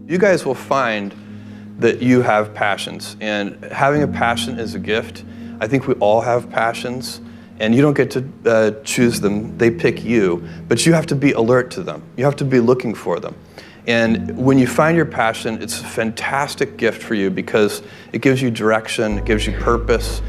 You guys will find that you have passions, and having a passion is a gift. I think we all have passions, and you don't get to choose them. They pick you, but you have to be alert to them. You have to be looking for them. And when you find your passion, it's a fantastic gift for you because it gives you direction, it gives you purpose.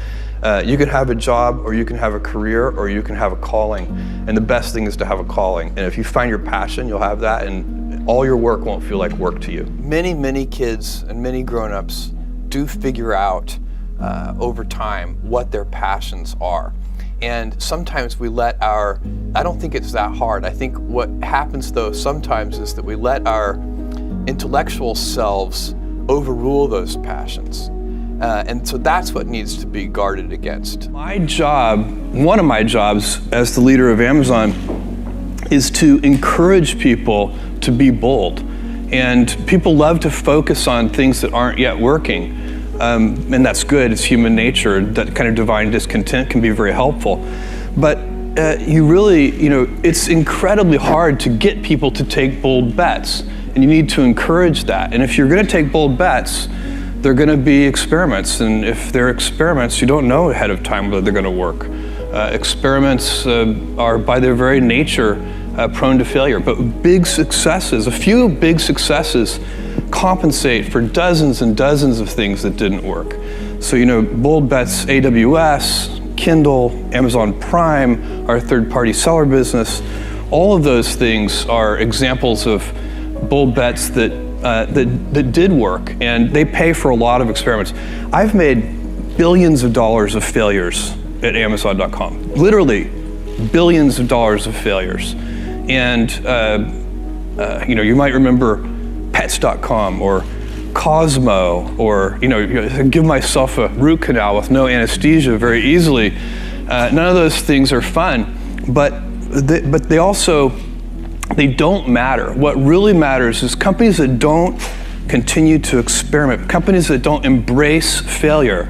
You can have a job, or you can have a career, or you can have a calling. And the best thing is to have a calling. And if you find your passion, you'll have that, and all your work won't feel like work to you. Many kids and many grown-ups do figure out over time what their passions are. And sometimes we let I don't think it's that hard. I think what happens though sometimes is that we let our intellectual selves overrule those passions. And so that's what needs to be guarded against. My job, one of my jobs as the leader of Amazon, is to encourage people to be bold. And people love to focus on things that aren't yet working. And that's good, it's human nature. That kind of divine discontent can be very helpful. But it's incredibly hard to get people to take bold bets. And you need to encourage that. And if you're gonna take bold bets, they're gonna be experiments. And if they're experiments, you don't know ahead of time whether they're gonna work. Experiments are by their very nature prone to failure, but a few big successes compensate for dozens and dozens of things that didn't work. So, bold bets, AWS, Kindle, Amazon Prime, our third-party seller business, all of those things are examples of bold bets that did work, and they pay for a lot of experiments. I've made billions of dollars of failures at Amazon.com, literally billions of dollars of failures. And you might remember Pets.com or Cosmo, or give myself a root canal with no anesthesia very easily. None of those things are fun, but they don't matter. What really matters is companies that don't continue to experiment, companies that don't embrace failure.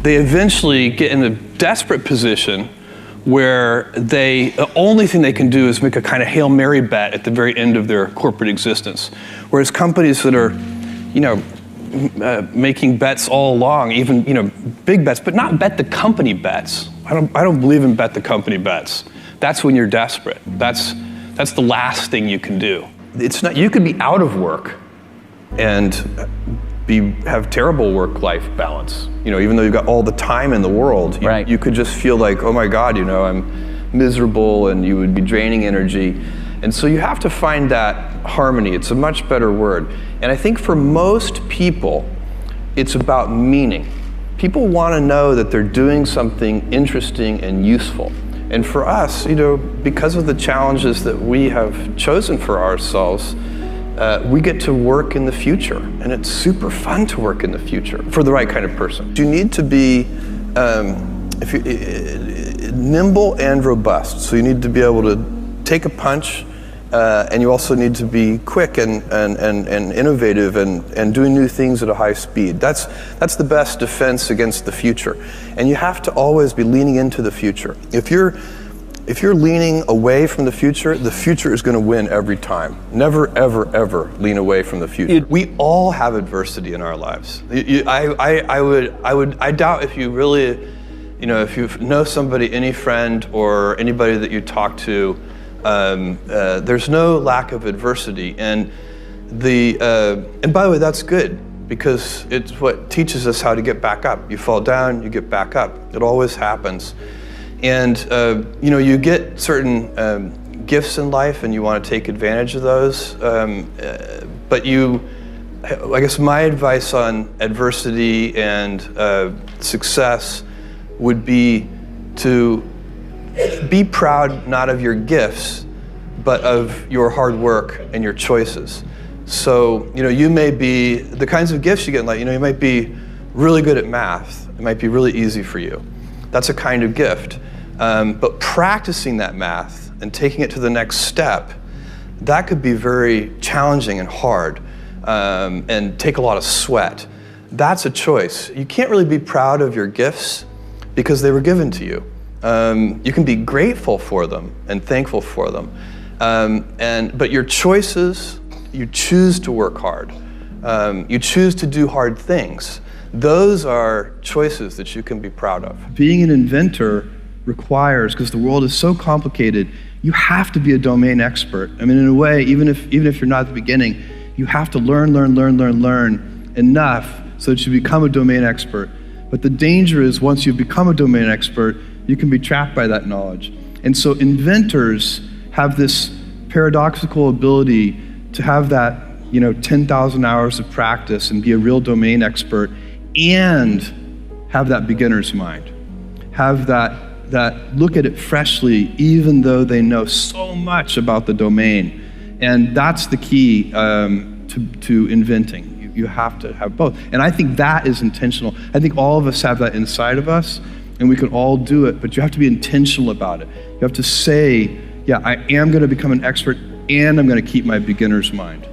They eventually get in a desperate position where the only thing they can do is make a kind of Hail Mary bet at the very end of their corporate existence. Whereas companies that are, making bets all along, even, big bets, but not bet the company bets. I don't believe in bet the company bets. That's when you're desperate. That's the last thing you can do. It's not, you could be out of work and have terrible work-life balance. Even though you've got all the time in the world, right. You could just feel like, oh my God, I'm miserable, and you would be draining energy. And so you have to find that harmony. It's a much better word. And I think for most people, it's about meaning. People want to know that they're doing something interesting and useful. And for us, because of the challenges that we have chosen for ourselves, we get to work in the future, and it's super fun to work in the future for the right kind of person. You need to be nimble and robust. So you need to be able to take a punch, and you also need to be quick and innovative and doing new things at a high speed. That's the best defense against the future. And you have to always be leaning into the future. If you're leaning away from the future is going to win every time. Never, ever, ever lean away from the future. We all have adversity in our lives. I doubt if you really, if you know somebody, any friend or anybody that you talk to, there's no lack of adversity. And by the way, that's good, because it's what teaches us how to get back up. You fall down, you get back up. It always happens. And you get certain gifts in life, and you want to take advantage of those. But I guess my advice on adversity and success would be to be proud not of your gifts, but of your hard work and your choices. So you may be the kinds of gifts you get in life. You might be really good at math. It might be really easy for you. That's a kind of gift. But practicing that math and taking it to the next step, that could be very challenging and hard, and take a lot of sweat. That's a choice. You can't really be proud of your gifts because they were given to you. You can be grateful for them and thankful for them. But your choices you choose to work hard. You choose to do hard things. Those are choices that you can be proud of. Being an inventor requires, because the world is so complicated, you have to be a domain expert. I mean, in a way, even if you're not at the beginning, you have to learn enough so that you become a domain expert. But the danger is once you become a domain expert, you can be trapped by that knowledge. And so inventors have this paradoxical ability to have that 10,000 hours of practice and be a real domain expert and have that beginner's mind. Have that look at it freshly, even though they know so much about the domain. And that's the key to inventing. You have to have both. And I think that is intentional. I think all of us have that inside of us, and we can all do it, but you have to be intentional about it. You have to say, yeah, I am going to become an expert, and I'm going to keep my beginner's mind.